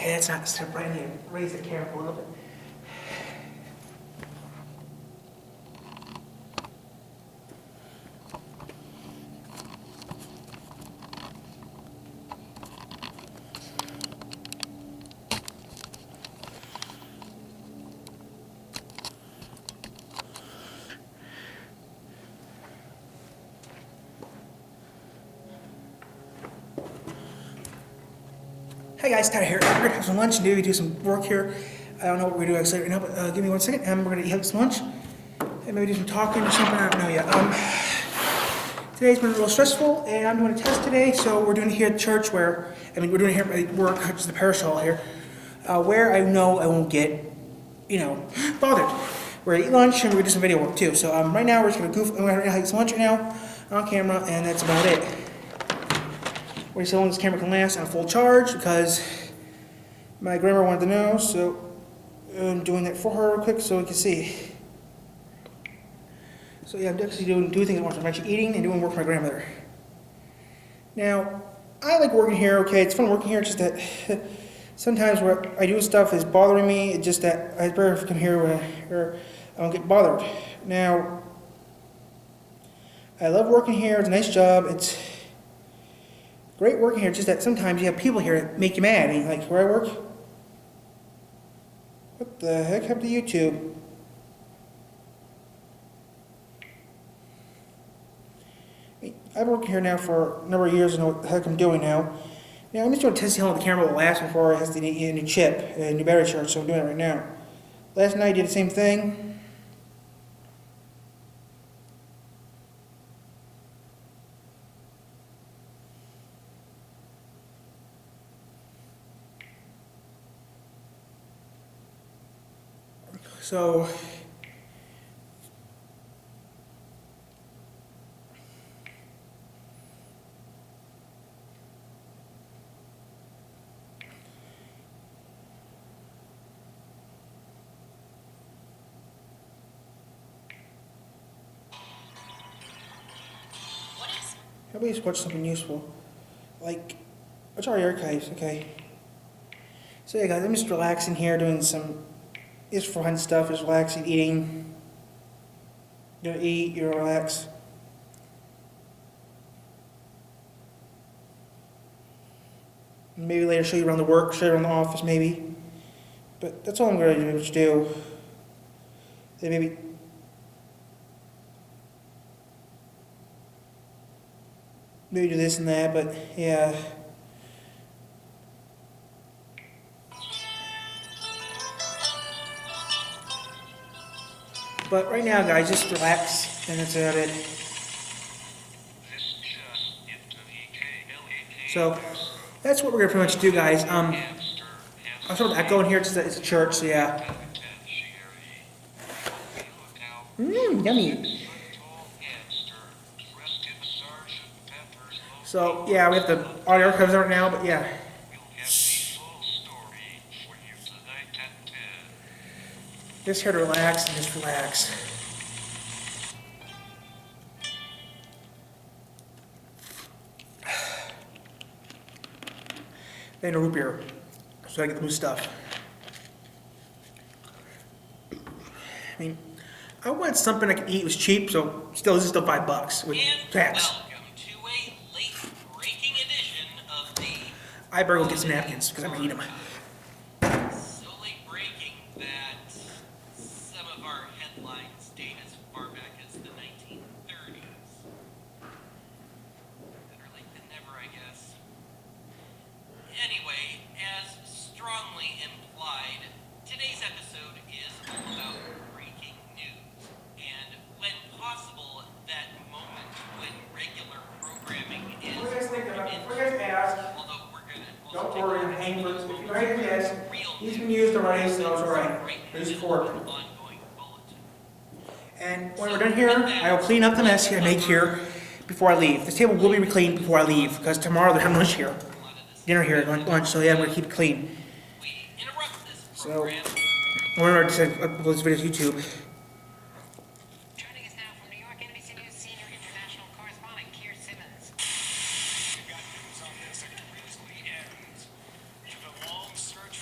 Okay, that's not step right here. Raise the camera a little bit. Hey guys, Tyler here. We're gonna have some lunch and do some work here. I don't know what we're gonna do actually right now, but give me 1 second and we're gonna eat some lunch. And maybe do some talking or something, I don't know yet. Today's been a little stressful and I'm doing a test today, so we're doing it here at church we're doing it here at work, which is the parish hall here, where I know I won't get, bothered. We're gonna eat lunch and we're gonna do some video work too. So right now we're just gonna goof, I'm gonna eat some lunch right now on camera and that's about it. We're see how long this camera can last on full charge because my grandma wanted to know, so I'm doing that for her real quick so we can see. So yeah, I'm actually doing things at once. I'm actually eating and doing work for my grandmother. Now, I like working here, okay, it's fun working here, it's just that sometimes where I do stuff is bothering me, it's just that I better come here where I don't get bothered. Now, I love working here, it's a nice job, it's great working here, just that sometimes you have people here that make you mad. I mean, like where I work, what the heck happened to YouTube? I've been working here now for a number of years and know what the heck I'm doing now. Now I'm just doing a test to see how long the camera will last before it has to get a new chip, a new battery charge, so I'm doing it right now. Last night I did the same thing. So, how about you just watch something useful? Like, watch our archives, okay? So yeah guys, I'm just relaxing here, doing some just fun stuff, just relaxing, eating. You eat, you relax. Maybe later show you around the work, show you around the office maybe. But that's all I'm going to do. Then maybe do this and that, but yeah. But right now, guys, just relax, and that's about it. So that's what we're gonna pretty much do, guys. I'm sort of echoing here. It's a church, so yeah. Yummy. So yeah, we have the audio archives right now, but yeah. Just here to relax and just relax. And a root beer, so I get the new stuff. I mean, I wanted something I could eat. It was cheap, so still, this is still $5 with tax. Welcome to a late-breaking edition of the... I better go get some napkins because I'm gonna eat them. So late-breaking that some of our headlines date as far back as the 1930s. Better late than never, I guess. Anyway, as strongly implied, today's episode is all about breaking news. And when possible, that moment when regular programming is although we're gonna Don't worry, I'm hanging with you. If you're hanging this, he's been used already, so it's alright. There's 4. ongoing bulletin. And when we're done here, I will clean up the mess here I make here before I leave. This table will be cleaned before I leave because tomorrow they're having lunch here. Dinner here at lunch, so yeah, I'm gonna keep it clean. We interrupt this So, program. whenever I decide to upload this video to YouTube. Joining us now from New York, NBC News senior international correspondent Keir Simmons. We've got news on this that grisly ends. To the long search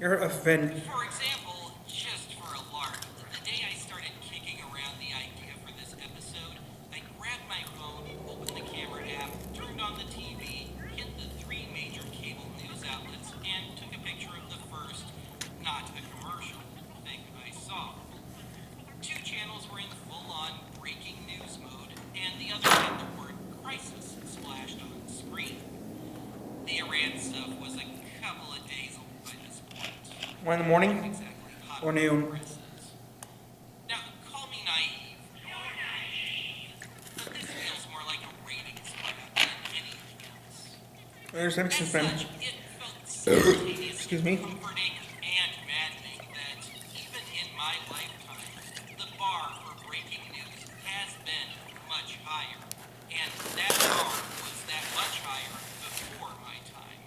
You're offended. For example, just for a lark, the day I started kicking around the idea for this episode, I grabbed my phone, opened the camera app, turned on the TV, hit the 3 major cable news outlets, and took a picture of the first, not a commercial, thing I saw. 2 channels were in full-on breaking news mode, and the other had the word crisis splashed on the screen. The Iran stuff was a couple of days old by this point. 1 in the morning Exactly hot or noon? presses. Now, call me naive. But this feels more like a ratings grab than anything else. There's As Simpsons such, friend. it felt simultaneously Excuse me? comforting and maddening that even in my lifetime, the bar for breaking news has been much higher. And that bar was that much higher before my time.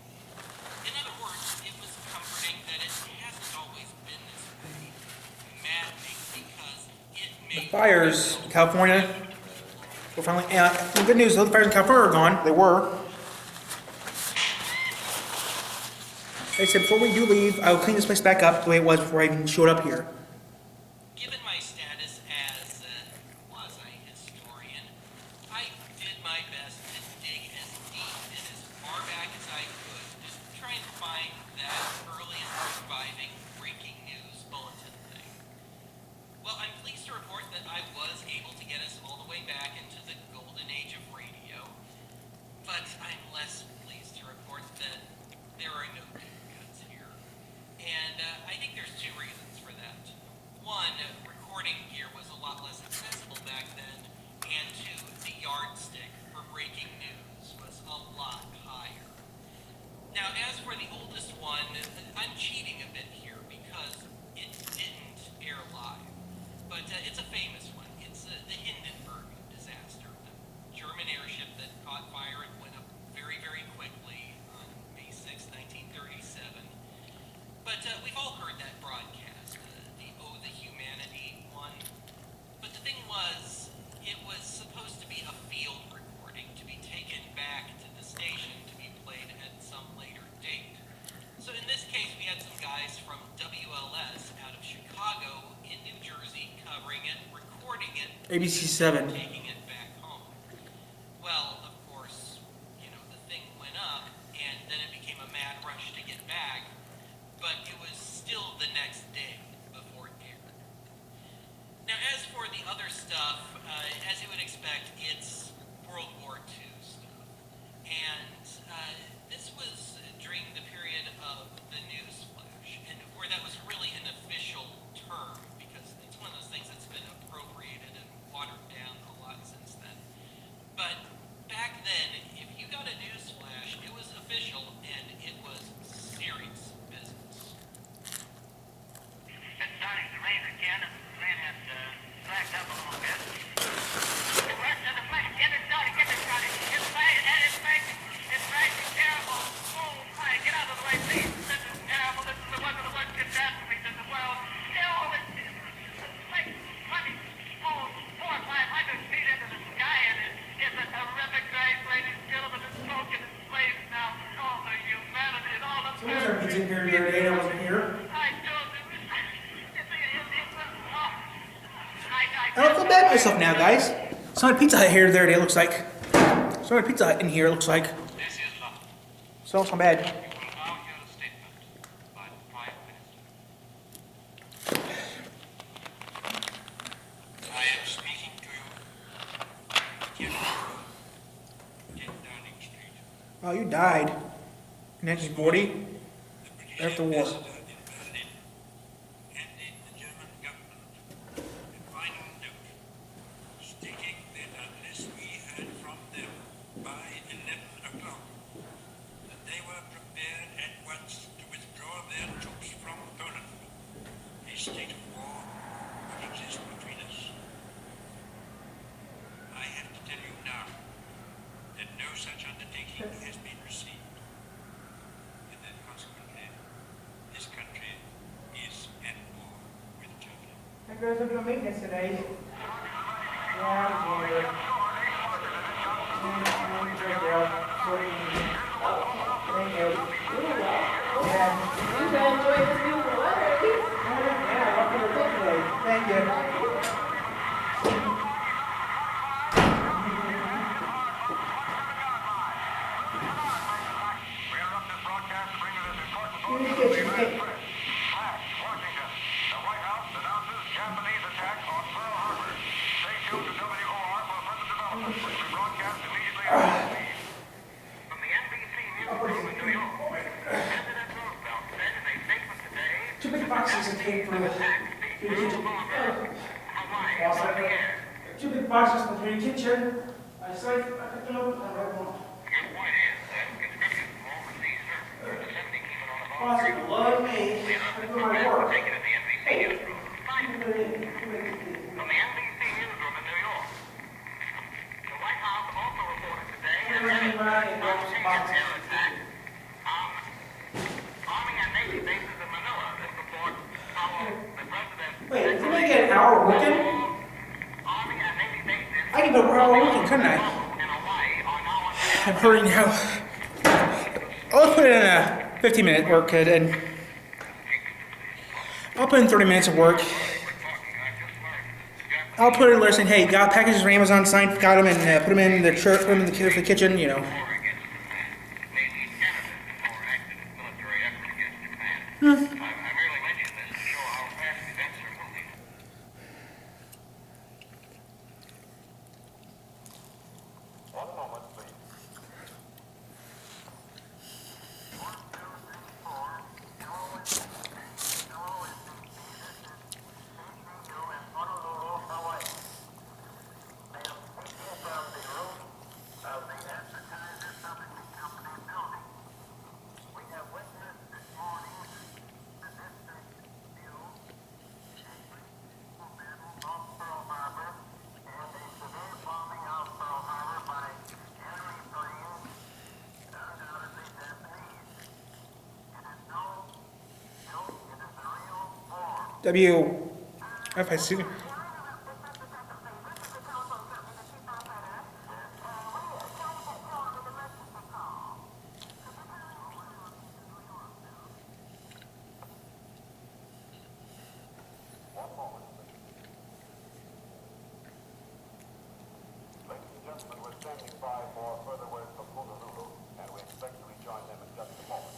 In other words, it was comforting that it hasn't always been this way. Maddening because it made Fires in California. We're finally, the good news, the fires in California are gone. They were. They said before we do leave, I will clean this place back up the way it was before I even showed up here. Given my status as a quasi-historian, I did my best to dig as deep and as far back as I could to try and find that earliest surviving breaking news bulletin thing. Well, I'm pleased to report that I was able to get us all the way back into the golden age of radio, but I'm less pleased to report that there are no deep cuts here. And I think there's 2 reasons for that. One, recording gear was a lot less accessible back then, and 2, the yardstick for breaking news was a lot higher. Now, as for the oldest one, I'm cheating a bit here because it didn't air live. But it's a famous one. It's the Hindenburg disaster, the German airship that caught fire and went up very, very quickly on May 6, 1937. But we've all heard that broadcast, the Oh the Humanity one. But the thing was, it was supposed to be a field recording to be taken back to the station to be played at some later date. So in this case, we had some guys from WLS out of Chicago in New Jersey covering it, recording it, ABC 7. taking it back home. Well, of course, the thing went up, and then it became a mad rush to get back, but it was still the next day before it aired. Now, as for the other stuff, as you would expect, it's World War II stuff. And this was during the period of the news flash, and where that was really an official term, because it's one of those things that's been appropriated and watered down a lot since then. But back then, if you got a news flash, it was official, and it was serious business. It's starting to rain again, and the rain has slacked up a little bit. The rest of the place, get it started. It's raining terrible. Oh, my, get out of the way, please. This is terrible. This is one of the worst catastrophes in the world. Oh, it's like 20, 400 or 500 feet into the sky, and it's a terrific rain, ladies and gentlemen. It's smoking in flames now. Oh, the humanity and all of So there's our pizza here the other day, and I wasn't here. I told you. I don't feel bad about myself now, guys. Someone had Pizza Hut here the other day, it looks like. Someone had Pizza Hut in here, it looks like. This is London. So it's not bad. You will now hear a statement by the Prime Minister. I am speaking to you in Downing Street. Oh, you died in 1940 The British after the war. ambassador in Berlin handed the German government a final note stating that unless we heard from them by 11 o'clock, that they were prepared at once to withdraw their troops from Poland. A state of war would exist between us. I have to tell you now that no such undertaking has been received. And that consequently, this country is at war with Germany. Hey guys, I'm doing maintenance today. Yeah, Thank you. You guys enjoy this new boxes and came for the kitchen. Two big boxes from the kitchen. I picked them up and I read them all. Awesome, love me. I do my work. Hey, From the NBC newsroom in New York. The White House also reported today that there is a terror attack on Army and Navy bases in Manila. This report follows the president. wait, didn't I get an hour working? Army and Navy bases I can go per hour working, couldn't I? in Hawaii are now under I'm hurrying now. I'll put in a 15-minute work, kid, and I'll put in 30 minutes of work. I'll put in there saying, hey, got packages from Amazon, signed, got them, and put them in the truck, put them in the kitchen, you know. I merely mention this to show how fast events are moving. One moment, please. 1, 2, 3, 4. Hello, is in Honolulu, Hawaii. May have people from the room of the Advertiser Publishing Company building. We have witnessed this morning the distant view, off Pearl Harbor, and a severe bombing of Pearl Harbor by enemy planes, undoubtedly Japanese. It is no joke, it is a real war. WFIC. Ladies and gentlemen, we're standing by for further word from Honolulu, and we expect to rejoin them in just a moment.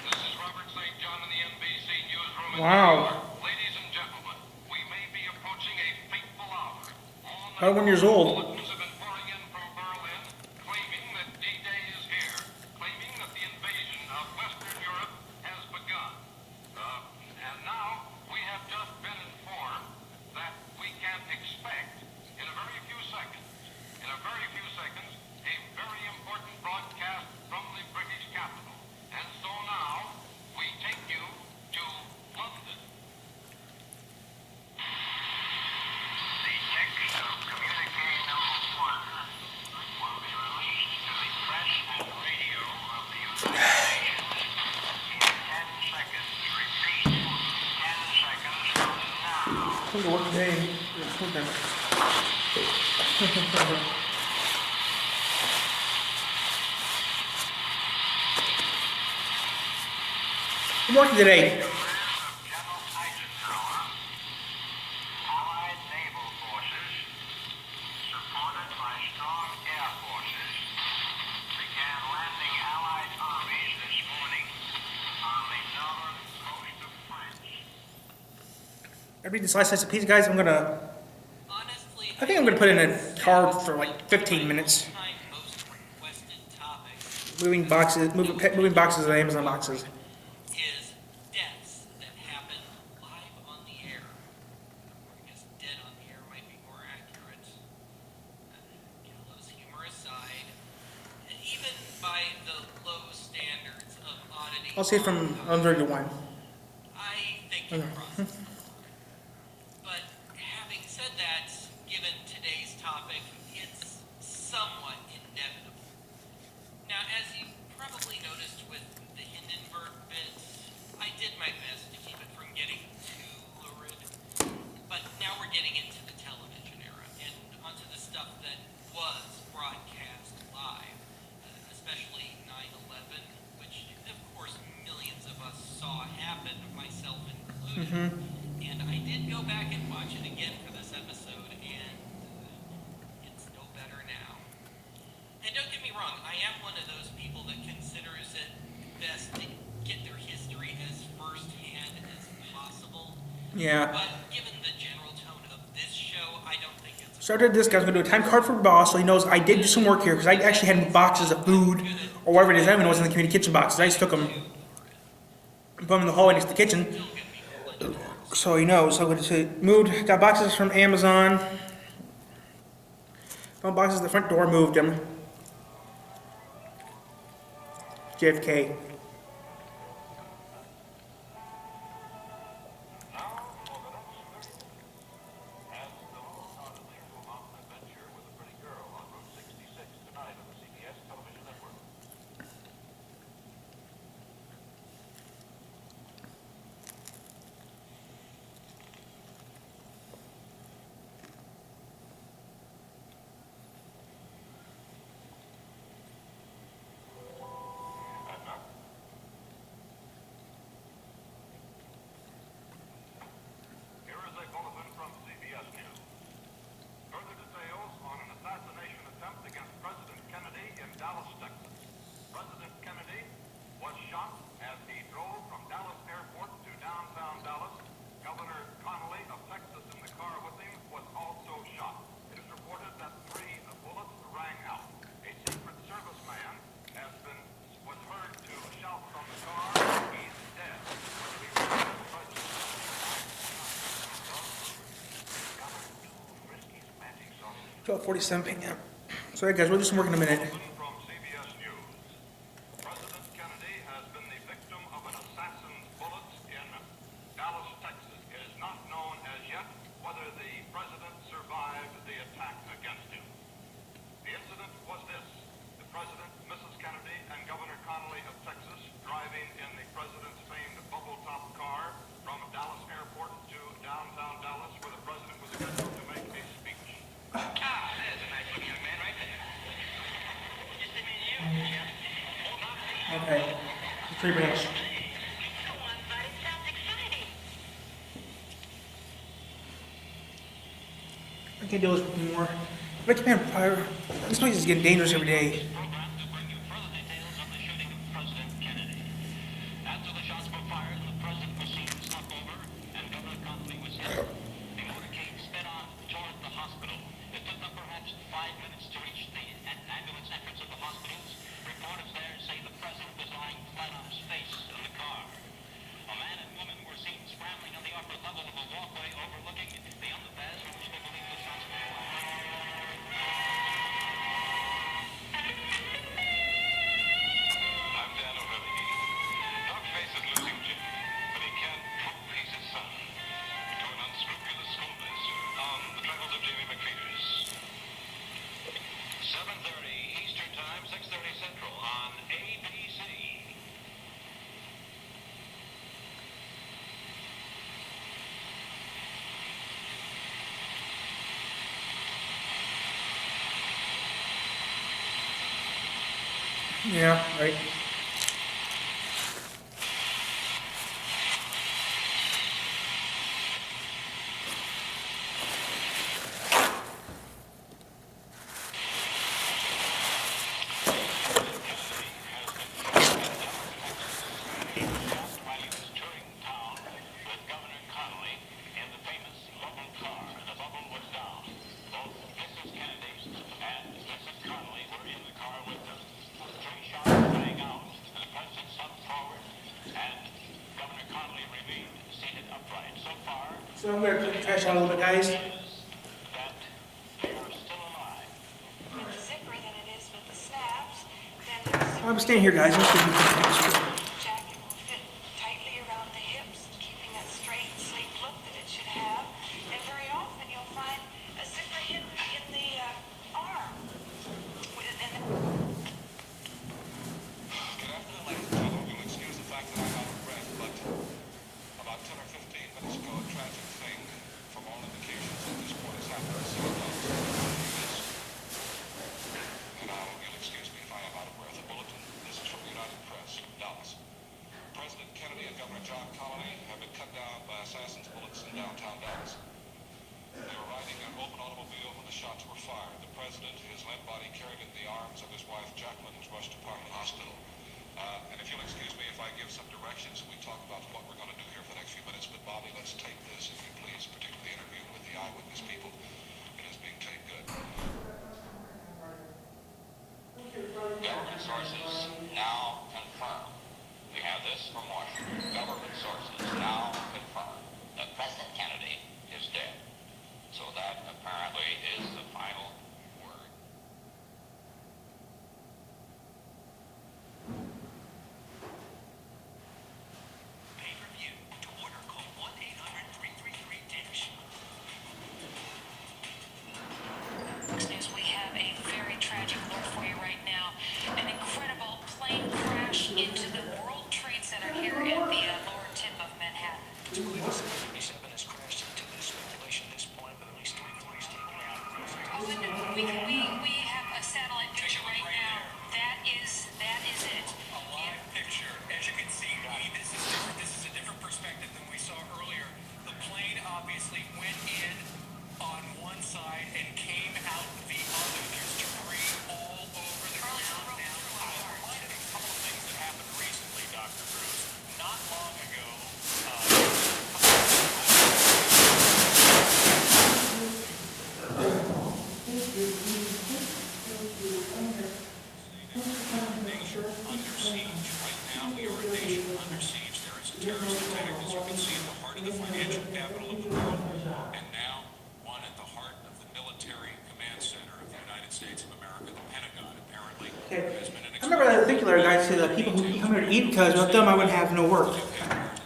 This is Robert St. John in the NBC newsroom in Wow. New York. Ladies and gentlemen, we may be approaching a fateful hour. All night About 1 year old. bulletins have been pouring in from Berlin, claiming that D-Day is here, claiming that the invasion of Western Europe has begun. And now we have just been informed that we can expect in a very few seconds, a very important broadcast from the British capital. And so now we take you to London. The text of communique number 1 will be released to the press and radio of the United Nations in 10 seconds. Repeat, 10 seconds from now. Come to work today. I'm working today. General Eisenhower, Allied naval forces, supported by strong air forces, began landing Allied armies this morning on the northern coast of France. I read this last slice of pizza, guys. Honestly, I think I'm gonna put in a card for like 15 minutes. Time most requested topic Moving boxes of Amazon boxes. is deaths that happen live on the air. I guess dead on the air might be more accurate. Gallows humor aside, and even by the low standards of oddity, I'll say from 100 to 1. I think you're wrong. But having said that, given today's topic, it's somewhat inevitable. Now, as you probably noticed with the Hindenburg bit, I did my best to keep it from getting too lurid. But now we're getting into the television era and onto the stuff that was broadcast live, especially 9/11, which, of course, millions of us saw happen, myself included. And I did go back and watch it again for this episode, and it's no better now. And don't get me wrong, I am one of those people that considers it best to get their history as firsthand as possible. Yeah. But given the general tone of this show, I don't think it's So after this, guys, I'm gonna do a time card for boss, so he knows I did do some work here because I actually had boxes of food or whatever it is. I don't even know what's in the community kitchen boxes. I just took them, put them in the hallway next to the kitchen, so he knows. So I'm gonna say moved. Got boxes from Amazon. Found boxes at the front door. Moved them. JFK. Now, for the next 30 minutes, as the Lulu Cardinals go on an adventure with a pretty girl on Route 66 tonight on the CBS television network. Here is a bulletin from CBS News. Further details on an assassination attempt against President Kennedy in Dallas, Texas. President Kennedy was shot as he drove from Dallas Airport to downtown Dallas. Governor Connolly of Texas in the car with him was also shot. It is reported that 3 bullets rang out. A Secret Service man was heard to shout from the car, "He's dead." When we reached the president, 12:47 p.m. Sorry, guys, we'll do some work in a minute. from CBS News. President Kennedy has been the victim of an assassin's bullet in Dallas, Texas. It is not known as yet whether the president survived the attack against him. The incident was this: the president, Mrs. Kennedy, and Governor Connolly of Texas driving in the president's famed bubble-top car from Dallas Airport to downtown Dallas, where the president was scheduled to make a speech. Ah, there's a nice looking young man right there. Just a minute, you. Okay. 3 minutes. Go on, buddy. Sounds exciting. I can't deal with this anymore. But man, this place is getting dangerous every day. Program to bring you further details of the shooting of President Kennedy. After the shots were fired, the president was seen to stop over, and Governor Connolly was hit. The motorcade sped on toward the hospital. It took them perhaps 5 minutes to reach the ambulance entrance of the hospitals. Reporters there say the president was lying flat on his face in the car. A man and woman were seen scrambling on the upper level of a walkway overlooking the underpass from which they believe the shots were fired. I'm Dan O'Reilly. Doc Face is losing Jim, but he can't prove he's his son. To an unscrupulous school bus on the travels of Jamie McPheeters. 7:30 Eastern Time, 6:30 Central on ABC. Yeah, right. While he was touring town with Governor Connolly in the famous bubble car, the bubble was down. Both Mrs. Kennedy and Mrs. Connolly were in the car with them. 3 shots rang out, and the president slumped forward, and Governor Connolly remained seated upright. So far, So I'm gonna clean the trash out a little bit, guys. is that they are still alive. With the zipper than it is with the snaps, then there's I'm staying here, guys. I'm staying here. jacket will fit tightly around the hips, keeping that straight, sleek look that it should have. And very often you'll find a zipper hidden in the arm. And Good afternoon, ladies and gentlemen. You'll excuse the fact that I'm out of breath, but about 10 or 15 minutes ago, a tragic thing, from all indications at this point, has happened in St. Louis. And you'll excuse me if I am out of breath. A bulletin. This is from the United Press, Dallas. President Kennedy and Governor John Connolly have been cut down by assassins' bullets in downtown Dallas. They were riding an open automobile when the shots were fired. The president, his limp body carried in the arms of his wife Jacqueline, was rushed to Parkland Hospital. And if you'll excuse me if I give some directions, we talk about what we're going to do here for the next few minutes. But Bobby, let's take this. eyewitness people. It is being taped good. Government sources now confirm. We have this from Washington. Government sources now confirm that President Kennedy is dead. So that apparently is the final word. Pay-per-view. To order, call 1-800-333-DISH. Next news, we have a very tragic alert for you right now. An incredible plane crash into the World Trade Center here at the lower tip of Manhattan. It's believed 737 has crashed into this speculation at this point, but at least 3 employees taken out. Oh, and we have a satellite picture right now. That is it. A live picture. As you can see, this is different. This is a different perspective than we saw earlier. The plane obviously went in on one side and came out the other. There's debris all over the ground now. I'm reminded of a couple of things that happened recently, Dr. Bruce. Not long ago, nation under siege. Right now, we are a nation under siege. There is a terrorist attack, as you can see, at the heart of the financial capital of the world, and now one at the heart of the military command center of the United States of America, the Pentagon. Apparently, there has been an I remember that particular guy said that people who come here to eat because without them I wouldn't have no work.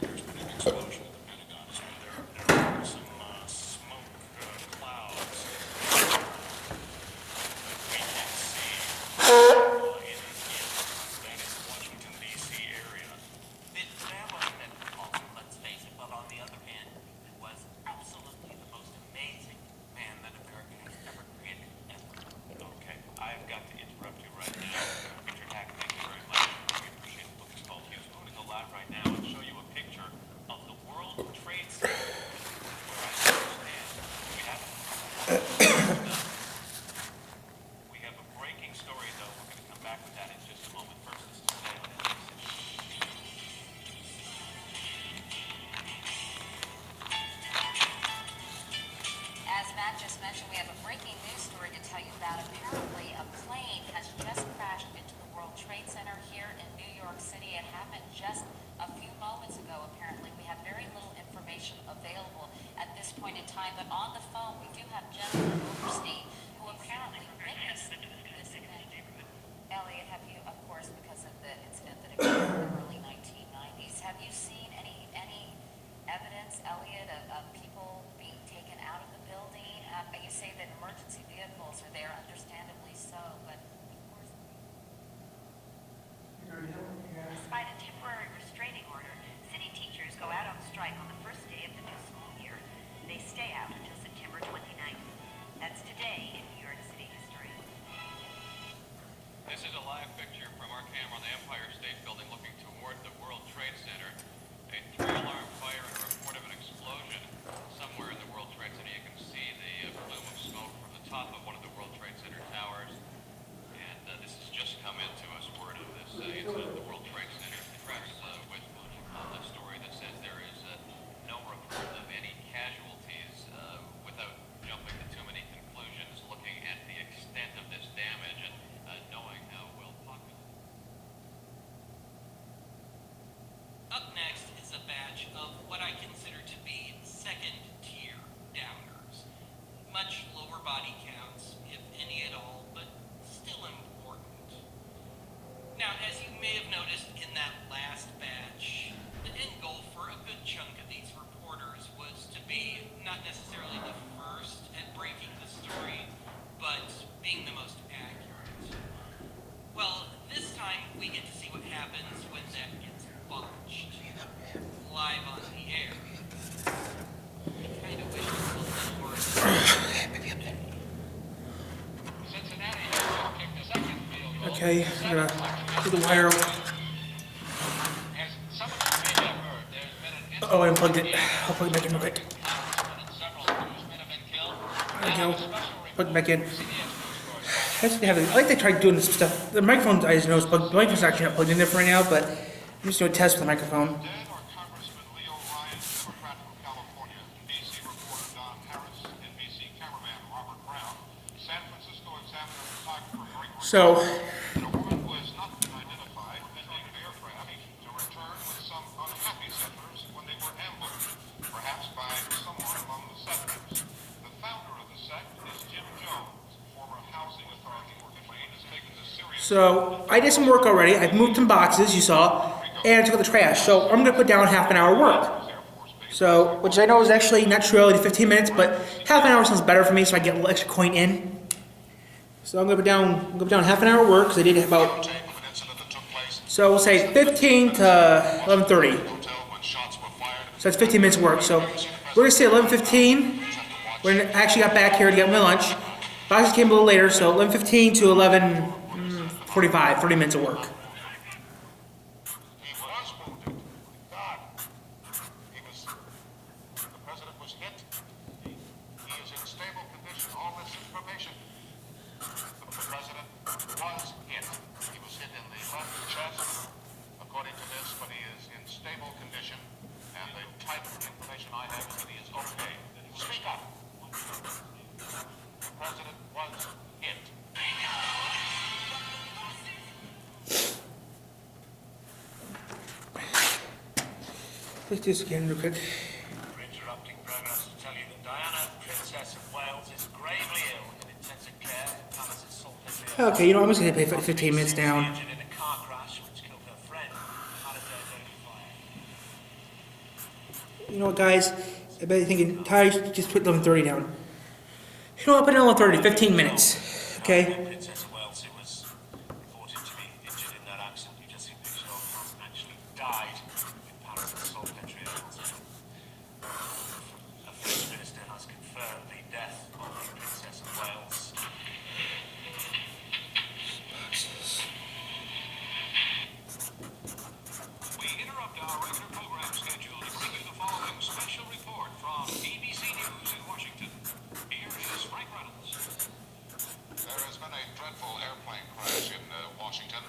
There's been an explosion at the Pentagon. There are some smoke clouds. We can see that is the Washington, D.C. area. That wasn't at all, let's face it, but on the other hand, it was absolutely the most amazing man that America has ever created, ever. Okay, I've got to interrupt you right now. Richard Hack, thank you very much. We appreciate the book is called Hughes. We're going to go live right now and show you a picture of the World Trade Center, where I understand we have a breaking story, though. We're going to come back with that in just a moment. First, this is today on NBC. As Matt just mentioned, we have a breaking news story to tell you about. Apparently, a plane has just crashed into the World Trade Center here in New York City. It happened just a few moments ago, apparently. We have very little information available at this point in time, but on the phone, we do have Jennifer Overstein, who apparently witnessed this event. Elliot, have you, of course, because of the incident that occurred in the early 1990s, have you seen any evidence, Elliot, of people being taken out of the building? You say that emergency vehicles are there, understandably so, but of course. Despite a temporary restraining order, city teachers go out on strike on the first day of the new school year. They stay out until September 29th. That's today in New York City history. This is a live picture from our camera on the Empire State Building looking toward the World Trade Center. A 3-alarm fire and a report of an explosion somewhere in the World Trade Center. You can see the plume of smoke from the top of one of the World Trade Center towers. And this has just come into us, word of this incident at the World Trade Center. The press with a story that says there is no report of any casualties without jumping to too many conclusions, looking at the extent of this damage and knowing how well populated. Up next is a batch of what I consider to be second-tier downers. Much lower body counts, if any at all, but still important. Now, as you may have noticed in that last batch, the end goal for a good chunk of these reporters was to be not necessarily the first at breaking the story, but being the most accurate. Well, this time we get to see what happens when that gets botched. Live on the air. I kind of wish it was a little more. Cincinnati just kicked the second field goal. Okay, I'm gonna do the wire. As some of you may have heard, there's been an Oh, I unplugged it. I'll plug it back in real quick. and several newsmen have been killed. There we go. Plug it back in. I like they tried doing this stuff. The microphone, I just noticed, the microphone's actually not plugged in there for right now, but I'm just doing a test with the microphone. Dead are Congressman Leo Ryan, Democrat from California, DC reporter Don Harris, So, The woman was not identified as a aircraft to return with some unhappy settlers when they were ambushed, perhaps by someone among the settlers. The founder of the sect is Jim Jones, former housing authority worker. Has taken this seriously. so I did some work already. I've moved some boxes, you saw, and I took out the trash. So I'm gonna put down half an hour work. So, which I know is actually not true, I did 15 minutes, but half an hour sounds better for me, so I get a little extra coin in. So I'm gonna put down half an hour work, because I did about, so we'll say 15 to 11:30. So that's 15 minutes of work. So we're gonna say 11:15. We're gonna actually got back here to get my lunch. Boxes came a little later, so 11:15 to 11:45, 30 minutes of work. He was wounded. God. The president was hit. He is in stable condition. All this information. The president was hit. He was hit in the left chest, according to this, but he is in stable condition. And the type of information I have is that he is okay. Speak up. The president was hit. Let's do this again real quick. We're interrupting progress to tell you that Diana, Princess of Wales, is gravely ill in intensive care in Palace's Saltpetre. Okay, you know, I'm just gonna pay 15 minutes down. Injured in a car crash which killed her friend, Halliday fire. You know what, guys? I bet you're thinking, Ty, just put 11:30 down. You know what, put it on 11:30, 15 minutes. Okay? Princess of Wales, who was reported to be injured in that accident you just seen pictures of, has actually died in Palace's Saltpetre. A French minister has confirmed the death of the Princess of Wales. We interrupt our regular program schedule to bring you the following special report from ABC News in Washington. Here is Frank Reynolds. There has been a dreadful airplane crash in Washington.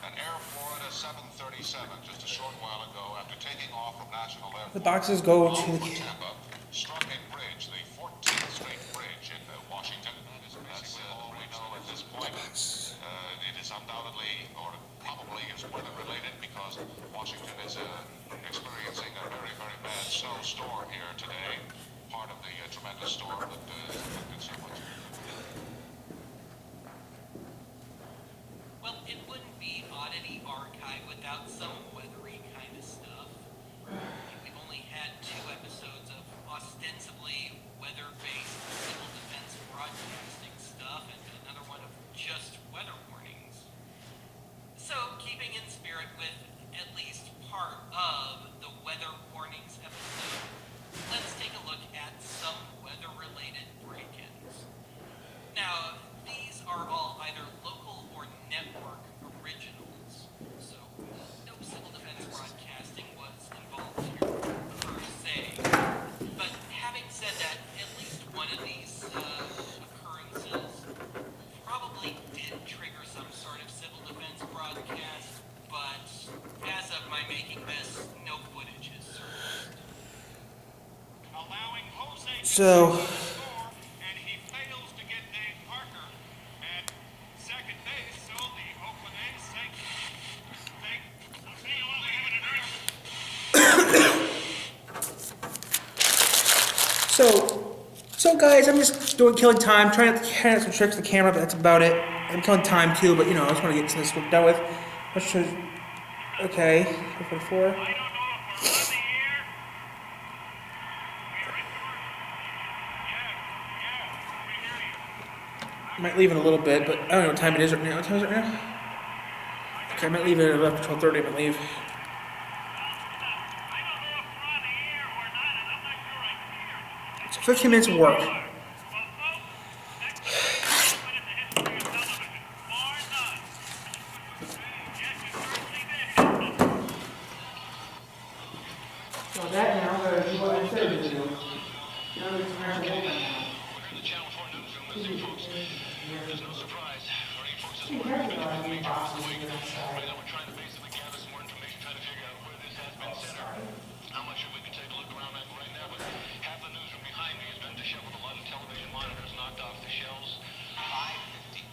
An Air Florida 737 just a short while ago after taking off from National Airport. The boxes go to Over the... Tampa, struck a bridge, the 14th Street Bridge in Washington. That's all we know at this point. It is undoubtedly, or probably is weather related, because Washington is experiencing a very, very bad snowstorm here today. Part of the tremendous storm that has affected so much. Well, it wouldn't be Oddity Archive without some weathery kind of stuff. We've only had 2 episodes of ostensibly weather-based civil defense broadcasting stuff, and another one of just weather warnings. So, keeping in spirit with at least part of the weather warnings episode, let's take a look at some weather-related break-ins. Now, these are all either local or network originals, so no civil defense broadcasting was involved here per se. But having said that, at least one of these occurrences probably did trigger some sort of civil defense broadcast, but as of my making this, no footage is surfaced. Allowing Jose to So, score, and he fails to get Dave Parker at second base, so the Oakland A's say, I'll see you while they have a drink. so guys, I'm just killing time, trying to out some tricks with the camera, but that's about it. I'm killing time too, but you know, I just want to get this work done with. Let's try, okay, 444. I don't know if we're on the air. We hear you. I might leave in a little bit, but I don't know what time it is right now. What time is it right now? Okay, I might leave it at about 12:30. I might leave. I don't know if we're on the air or not, and I'm not sure I can hear you. So 15 minutes of work. Well, folks, that's the greatest moment in the history of television, bar none. Yes, you certainly did. So that now, I'm going to do what I said to do. Now there's some actual work now. We're in the Channel 4 newsroom listening, folks. There's no surprise. Our eight folks this morning have been up in major earthquake. Right now we're trying to basically gather some more information, trying to figure out where this has been centered. I'm not sure we can take a look around right now, but half the newsroom behind me has been disheveled. A lot of television monitors knocked off the shelves. 5:50.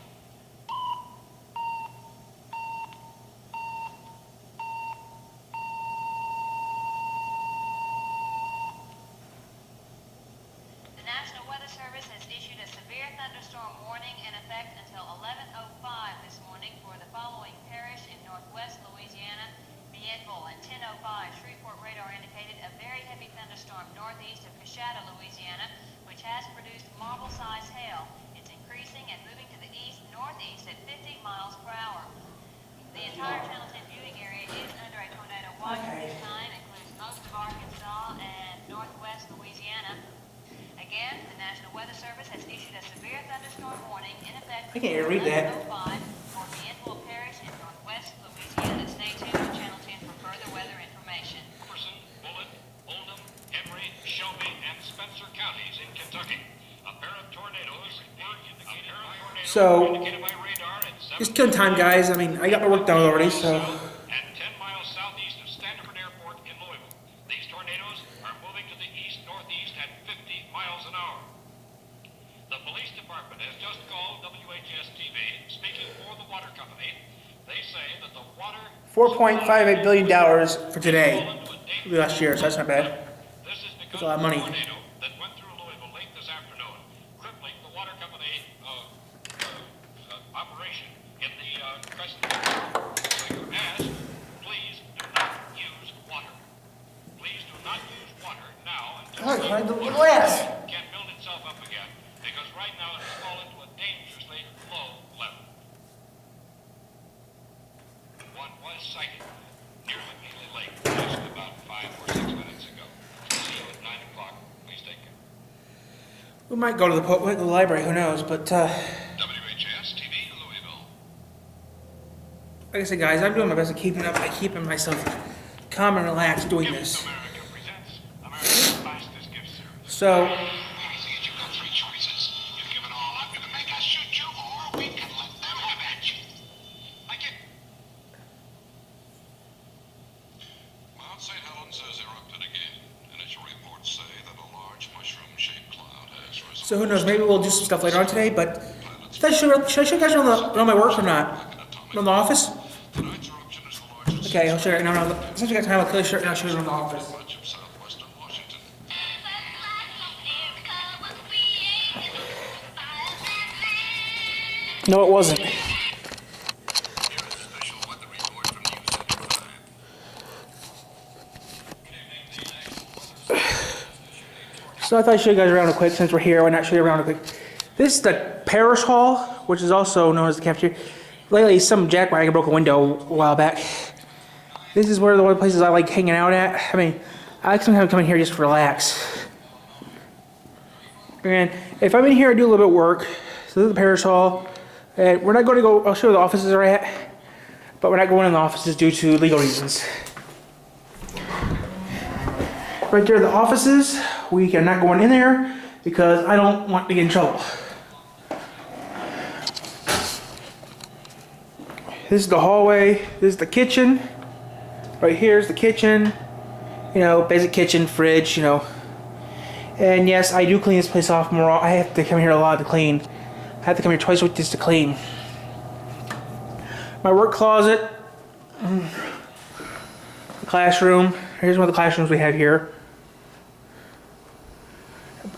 effect until 11:05 this morning for the following parish in northwest Louisiana: Bienville. At 10:05, Shreveport radar indicated a very heavy thunderstorm northeast of Coshada, Louisiana, which has produced marble-sized hail. It's increasing and moving to the east-northeast at 50 miles per hour. The entire Channel 10 viewing area is under a tornado watch at this time. It includes most of Arkansas and northwest Louisiana. Again, the National Weather Service has issued a severe thunderstorm warning in effect I can't even read that. 11:05 for Bienville Parish in northwest Louisiana. Stay tuned to Channel 10 for further weather information. Jefferson, Bullitt, Oldham, Emory, Shelby, and Spencer counties in Kentucky. A pair of tornadoes were So, indicated by radar at just killing time, guys. I mean, I got my work done already, so. and 10 miles southeast of Standard Airport in Louisville. These tornadoes are moving to the east-northeast at 50 miles an hour. The police department has just called WHS-TV, speaking for the water company. They say that the water... $4.58 billion for today. Last year, so that's not bad. This is That's a lot of money. tornado that went through Louisville late this afternoon, crippling the water company operation in the Crescent. So you ask, please do not use water. Please do not use water now until Oh, find the water glass. can build itself up again, because right now it has fallen to a dangerously low level. One was sighted near McNeely Lake just about 5 or 6 minutes ago. See you at 9 o'clock. Please take care. We might go to the library, who knows, but, WHS TV, Louisville. like I said, guys, I'm doing my best at keeping myself calm and relaxed doing this. America presents America's fastest gift service. So, You've got 3 choices. You've given all up, you can make us shoot you, or we can let them have at you. Like it. Mount St. Helens has erupted again. Initial reports say that a large mushroom-shaped cloud has risen. so who knows, maybe we'll do some stuff later on today, but should I show you guys around my work or not? Around the office? Tonight's eruption is the largest Okay, I'll show you right now. Since we got time, I'll clearly show you, and I'll show you around the office. much of southwestern Washington. No, it wasn't. Here is a special weather report from News Center 5. So I thought I'd show you guys around real quick since we're here. Why not show you around real quick? This is the parish hall, which is also known as the cafeteria. Lately, some jackwagon broke a window a while back. This is one of the places I like hanging out at. I mean, I like sometimes come in here just to relax. And if I'm in here, I do a little bit of work. So this is the parish hall. And we're not going to go, I'll show you where the offices are at. But we're not going in the offices due to legal reasons. Right there are the offices. We are not going in there because I don't want to get in trouble. This is the hallway. This is the kitchen. Right here is the kitchen. You know, basic kitchen, fridge, you know. And yes, I do clean this place off more. I have to come here a lot to clean. I have to come here twice a week just to clean. My work closet. The classroom. Here's one of the classrooms we have here.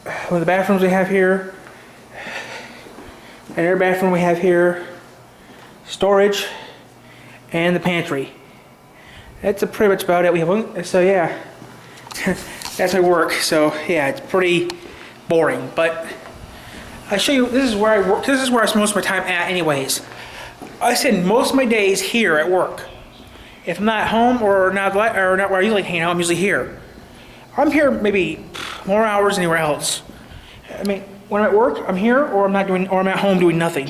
One of the bathrooms we have here. Another bathroom we have here. Storage. And the pantry. That's pretty much about it. We have one, so yeah. That's my work. So yeah, it's pretty boring. But I show you, this is where I work. This is where I spend most of my time at anyways. I spend most of my days here at work. If I'm not at home or not where I usually hang out, I'm usually here. I'm here maybe more hours than anywhere else. I mean, when I'm at work, I'm here, or I'm not doing, or I'm at home doing nothing.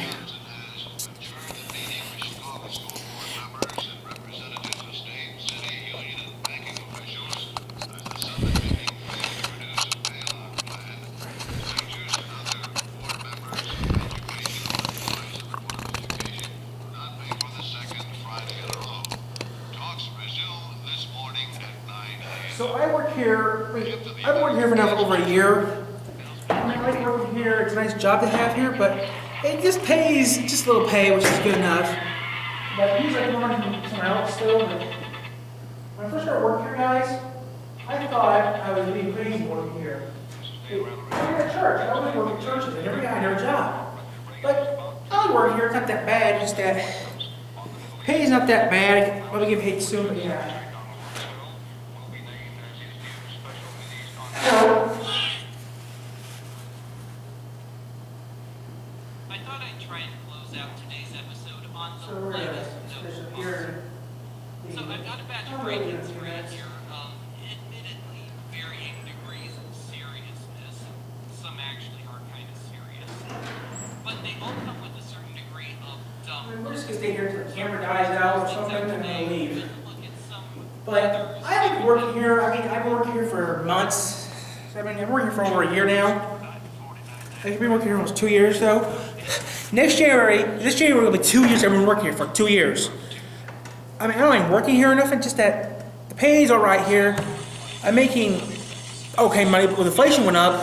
So I work here, I've worked here for now for over a year. I like working here, it's a nice job to have here, but it just pays, just a little pay, which is good enough. But usually I can work somewhere else still, but when I first started working here, guys, I thought I was being crazy working here. I work at church, I always work at churches, and every guy had their job. But I work here, it's not that bad, just that pay's not that bad. I'll be getting paid soon, but yeah. I thought I'd try and close out today's episode on the So we're gonna, lightest note there's a possible. here. So I've got a batch of break-ins for you here, admittedly varying degrees of seriousness. Some actually are kind of serious, but they all come with a certain degree of I mean, dumb. we're just gonna stay here until the camera dies out or something, and then we'll leave. Look at some But others. I like working here. I mean, I've been working here for months. I mean, I've been working here for over a year now. I've been working here almost 2 years though. This January will be 2 years I've been working here for 2 years. I mean, I don't mind working here or nothing, just that the pay's all right here. I'm making okay money, but with inflation went up,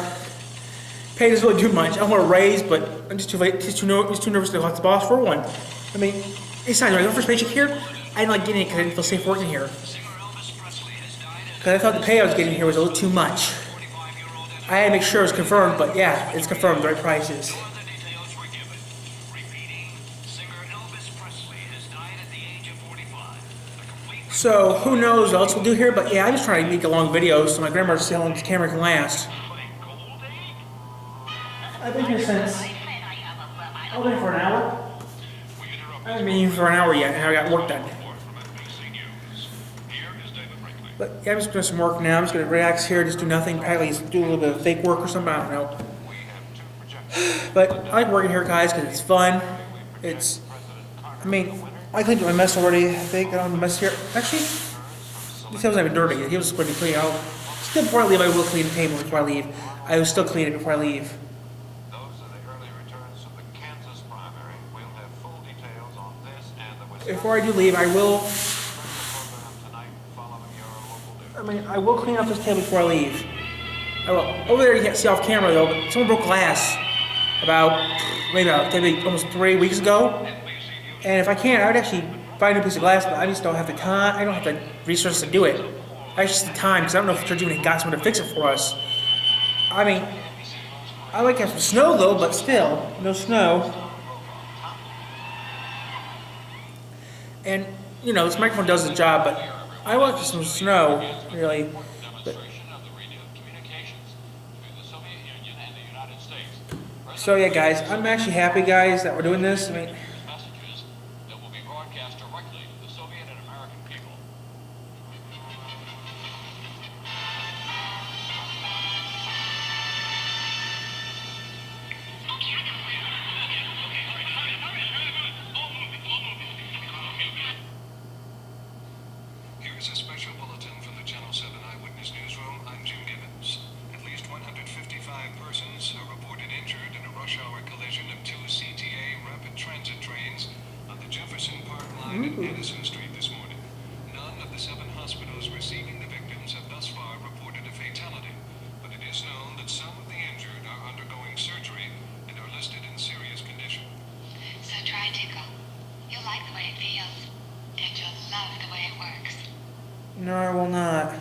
pay doesn't really do much. I want a raise, but I'm just too late, just too nervous to go to the boss for one. I mean, it's not my first paycheck here. I didn't like getting it because I didn't feel safe working here. Because I thought the pay I was getting here was a little too much. I had to make sure it was confirmed, but yeah, it's confirmed, the right prices. So, who knows what else we'll do here, but yeah, I'm just trying to make a long video so my grandma see how long this camera can last. I've been here since, I've been here for an hour. I haven't been here for an hour yet, and I got work done. But yeah, I'm just doing some work now. I'm just gonna relax here, just do nothing, probably just do a little bit of fake work or something, I don't know. But I like working here, guys, because it's fun. I mean, I cleaned up my mess already, I think. I don't have a mess here. Actually, this wasn't even dirty. He was pretty clean. Still, before I leave, I will clean the table before I leave. I will still clean it before I leave. Those are the early returns of the Kansas primary. We'll have full details on this and the Wisconsin Before I do leave, I will. program tonight following your local news. I mean, I will clean up this table before I leave. I will. Over there, you can't see off camera though, but someone broke glass maybe almost 3 weeks ago. And if I can, I would actually find a piece of glass, but I just don't have the time. I don't have the resources to do it. I just the time because I don't know if Church even got someone to fix it for us. I mean, I like to have some snow though, but still, no snow. And you know, this microphone does the job, but I want some snow, really. But, so yeah, guys, I'm actually happy, guys, that we're doing this. I mean. Messages that will be broadcast directly to the Soviet and American people. Here is a special bulletin from the Channel 7 Eyewitness Newsroom. I'm Jim Gibbons. At least 155 persons are reported injured in a rush hour collision of two CTA rapid transit trains on the Jefferson Park line at Edison Street this morning. None of the 7 hospitals receiving the victims have thus far reported a fatality, but it is known that some of the injured are undergoing surgery and are listed in serious condition. So try Tickle. You'll like the way it feels, and you'll love the way it works. No, I will not.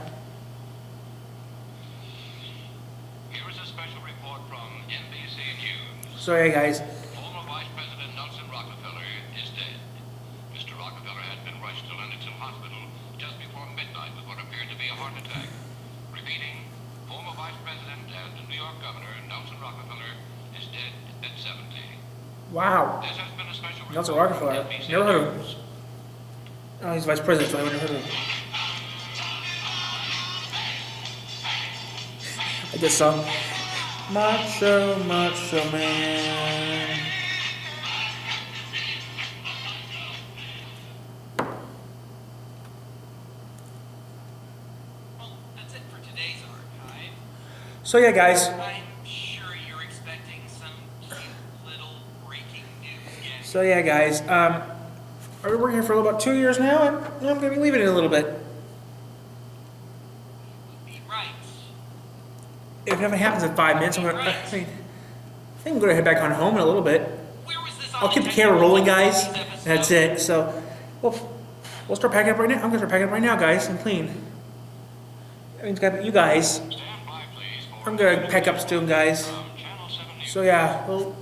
Here is a special report from NBC News. So yeah, guys. Former Vice President Nelson Rockefeller is dead. Mr. Rockefeller had been rushed to Leonardson Hospital just before midnight with what appeared to be a heart attack. Repeating, former Vice President and New York Governor Nelson Rockefeller is dead at 70. Wow. This has been a special report Nelson Rockefeller. from NBC Never heard of him. News. Oh, he's vice president, so I wouldn't have heard of him. I did some. Macho Man. Well, that's it for today's archive. So yeah, guys. I'm sure you're expecting some cute little breaking news gag. So yeah, guys. I've been working here for about 2 years now, and I'm gonna be leaving in a little bit. Right. If nothing happens in 5 minutes, I think I'm gonna head back on home in a little bit. Where was this I'll keep the camera rolling, guys. That's it. So, we'll start packing up right now. I'm gonna start packing up right now, guys, and clean. I mean, you guys. Stand by, please, for I'm gonna pack up soon, guys. from Channel 7 News. So yeah, well,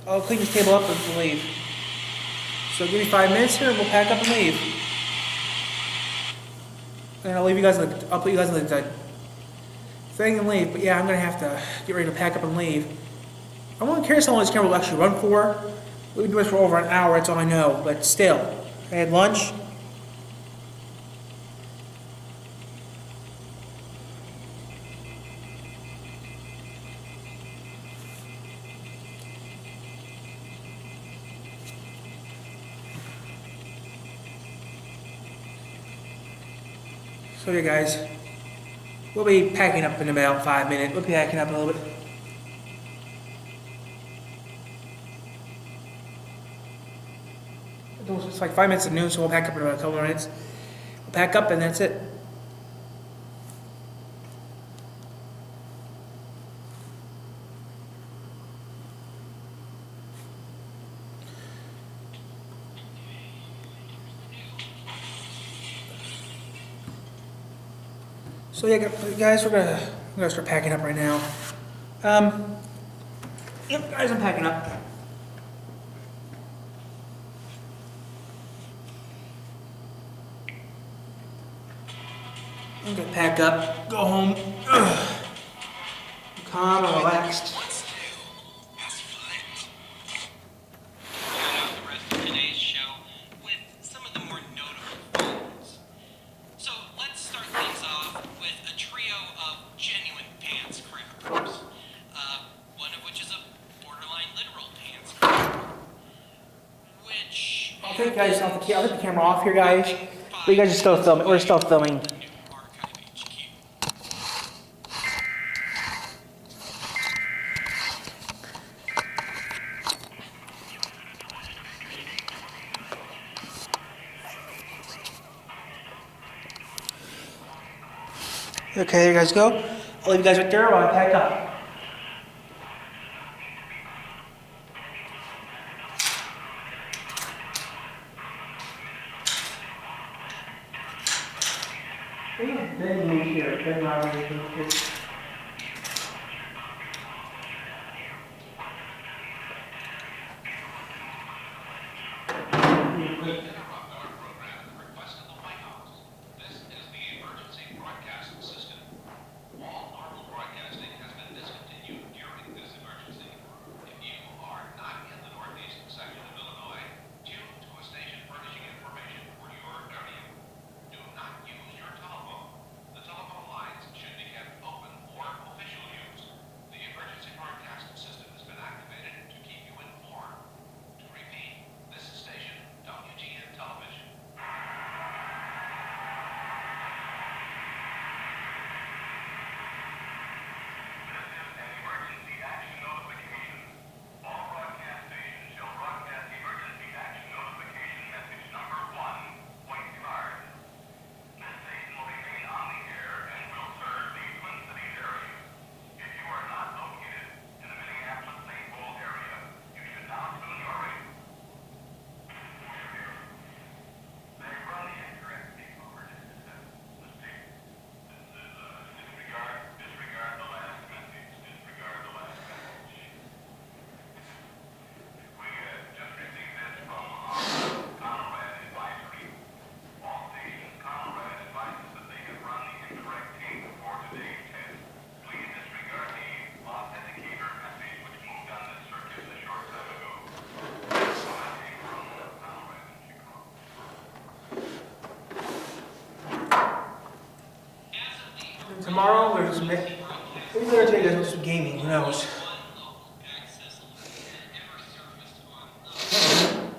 I'll clean this table up and we'll leave. So give me 5 minutes here and we'll pack up and leave. And I'll leave you guys, I'll put you guys in the thing and leave. But yeah, I'm gonna have to get ready to pack up and leave. I'm really curious how long this camera will actually run for. We've been doing this for over an hour, that's all I know. But still, I had lunch. So yeah guys, we'll be packing up in about 5 minutes. We'll be packing up a little bit. It's like 5 minutes of noon, so we'll pack up in about a couple of minutes. We'll pack up and that's it. So yeah, guys, we're gonna start packing up right now. Yep, guys, I'm packing up. I'm gonna pack up, go home, calm and relaxed. Start out the rest of today's show with some of the more notable phones. So let's start things off with a trio of genuine pants crappers. One of which is a borderline literal pants crapper. Which I'll take guys off the I'll take the camera off here, guys. But you guys are still filming. We're still filming. Archive HQ. Okay, there you guys go. I'll leave you guys right there while I pack up. Big move here, big move here. Interrupt our program at the request of the White House. This is the emergency broadcast system. All normal broadcasting has been discontinued during this emergency. If you are not in the northeast section of Illinois, tune to a station furnishing information for your area. Do not use your telephone. The telephone lines should be kept open for official use. The emergency broadcast system has been activated to keep you informed. To repeat, this is station WGN Television. This is an emergency action notification. All broadcast stations shall broadcast emergency action notification message number 1, point card. This station will remain on the air and will serve the Twin Cities area. If you are not located in the Minneapolis-St. Paul area, you should now tune your radio. They run the incorrect takeover mistake. This is disregard the last message. Disregard the last message. We just received this from our Conrad Advisory. All stations, Conrad advises that they have run the incorrect tape for today's test. Please disregard the authenticator message which moved on this circuit a short time ago. Commenting from Conrad in Chicago. As of the Tomorrow, there's maybe later today, guys, we'll do some gaming. Who knows? one local access line that ever surfaced online,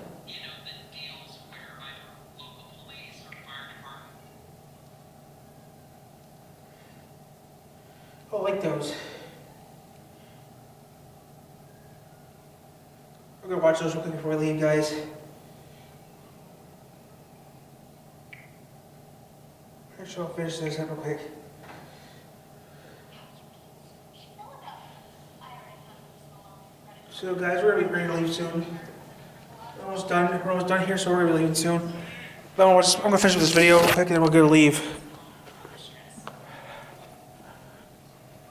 that deals where either local police or fire department. Oh, I like those. We're gonna watch those real quick before we leave, guys. Actually, I'll finish this up real quick. So, guys, we're gonna be ready to leave soon. We're almost done. We're almost done here, so we're gonna be leaving soon. But I'm gonna finish with this video real quick, and then we're gonna leave.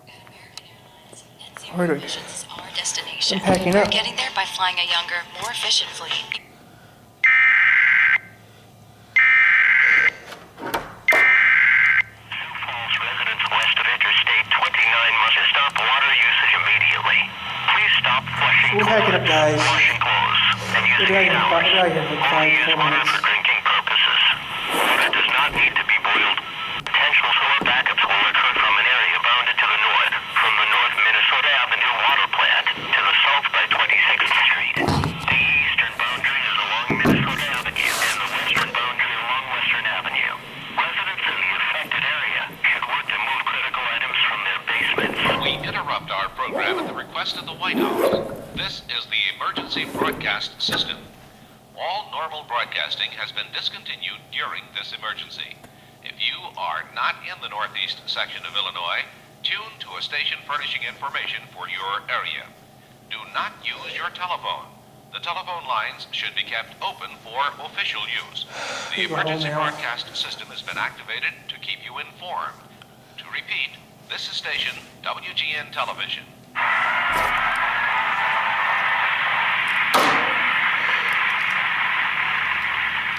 At American Airlines, net Where do zero we- emissions is our destination. mission. I'm packing We're up. getting there by flying a younger, more efficient fleet. Falls residents west of Interstate 29 must stop water usage immediately. Please stop flushing We're packing up, guys. washing clothes, and We're using driving showers. like Only 5, use 4 water minutes. for drinking purposes. Water does not need to be boiled. Potential solar backups will occur from an area bounded to the north, from the North Minnesota Avenue water plant to the south by 26th Street. The eastern boundary is along Minnesota Avenue, and the western boundary along Western Avenue. Residents in the affected area should work to move critical items from their basements. We interrupt our program at the request of the White House. This is the emergency broadcast system. All normal broadcasting has been discontinued during this emergency. If you are not in the northeast section of Illinois, tune to a station furnishing information for your area. Do not use your telephone. The telephone lines should be kept open for official use. The emergency broadcast system has been activated to keep you informed. To repeat, this is station WGN Television.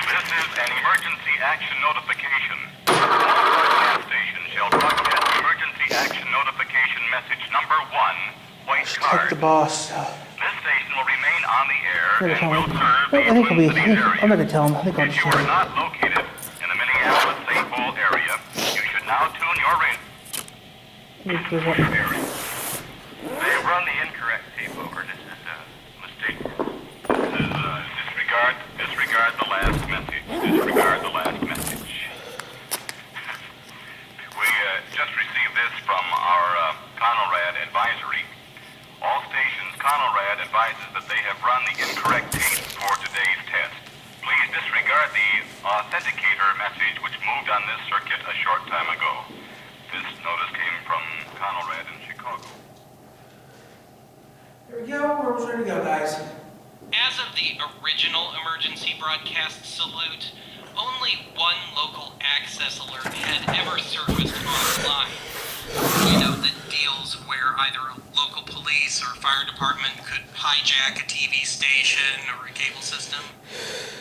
This is an emergency action notification. Broadcast station shall broadcast emergency action notification message number 1, white Check card. the boss. This station will remain on the air Never and tell will him. serve the I think I'll be. Twin Cities area. I'm not gonna tell him. I think I'll If just you tell are him. not located in the Minneapolis-St. Paul area, you should now tune your radio. They have run the incorrect tape over. This is a mistake. This is disregard the last message. Disregard the last message. We just received this from our Conelrad advisory. All stations, Conelrad advises that they have run the incorrect tape for today's test. Please disregard the authenticator message which moved on this circuit a short time ago. This notice came from Conelrad in Chicago. There we go. We're almost ready to go, guys. As of the original emergency broadcast salute, only one local access alert had ever surfaced online. You know, that deals where either a local police or fire department could hijack a TV station or a cable system.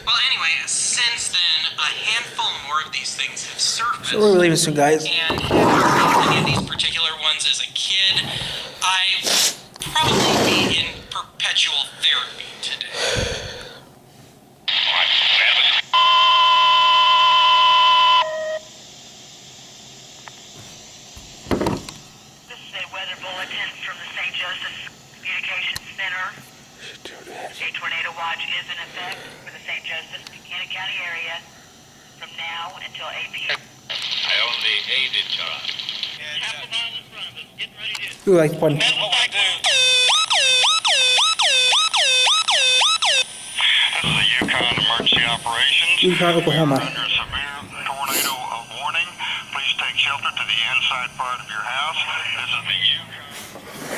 Well, anyway, since then, a handful more of these things have surfaced. So we're leaving soon, guys. And having heard any of these particular ones as a kid, I would probably be in perpetual therapy today. This is a weather bulletin from the St. Joseph Communications Center. A tornado watch is in effect for the St. Joseph, Buchanan County area from now until 8 p.m. I only aided your honor. Chapel Mall in front of us. Get ready to... Who likes one? This is the Yukon Emergency Operations. Yukon, Oklahoma. Under a severe tornado warning, please take shelter to the inside part of your house. This is the Yukon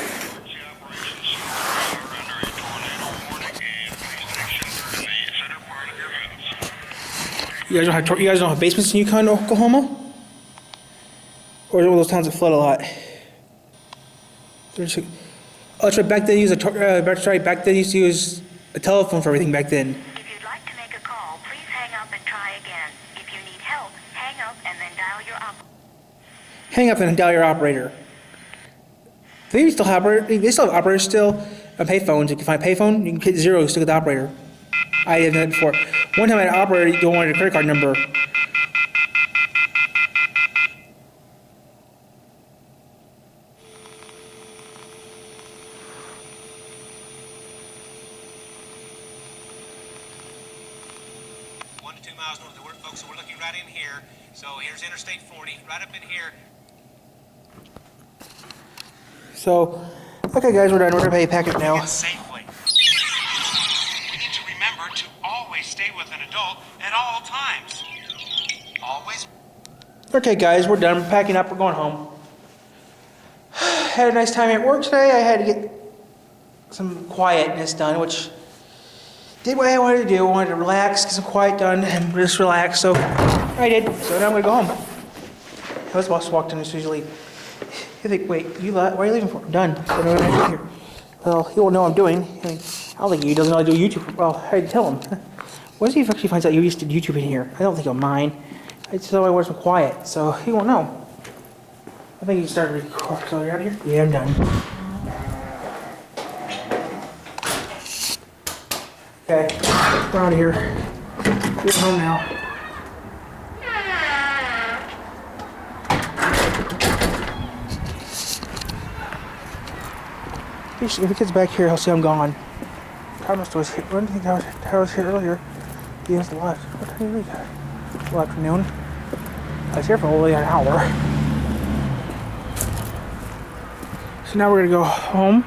Emergency Operations. We are under a tornado warning, and please take shelter in the center part of your house. You guys don't have basements in Yukon, Oklahoma? Or is it one of those towns that flood a lot? Oh, that's right. Back then, back then, you used to use a telephone for everything back then. If you'd like to make a call, please hang up and try again. If you need help, hang up and then dial your Hang up and dial your operator. They still have operators still on payphones. You can find a payphone, you can hit 0, you still get the operator. I did that before. One time I had an operator, you don't want a credit card number. Miles north of work, folks, so we're looking right in here. So here's Interstate 40, right up in here. So, okay guys, we're done. We're gonna pay a packet now. Safely. We need to remember to always stay with an adult at all times. Always. Okay guys, we're done. We're packing up. We're going home. Had a nice time at work today. I had to get some quietness done, which did what I wanted to do. I wanted to relax, get some quiet done, and just relax. So I did. So now I'm gonna go home. I was supposed to walk in as usually. You think, wait, why are you leaving for? I'm done. So now I'm here. well, he won't know what I'm doing. I mean, I don't think he doesn't know I do YouTube. Well, I'd tell him. What if he actually finds out you used to YouTube in here? I don't think he'll mind. I just thought I was quiet, so he won't know. I think he started recording. So you're out of here? Yeah, I'm done. Okay, we're out of here. We're home now. If he gets back here, he'll see I'm gone. Thomas was here. When do you think Tyler was here earlier? He was left. What time did you leave? Well, afternoon. I was here for only an hour. So now we're gonna go home.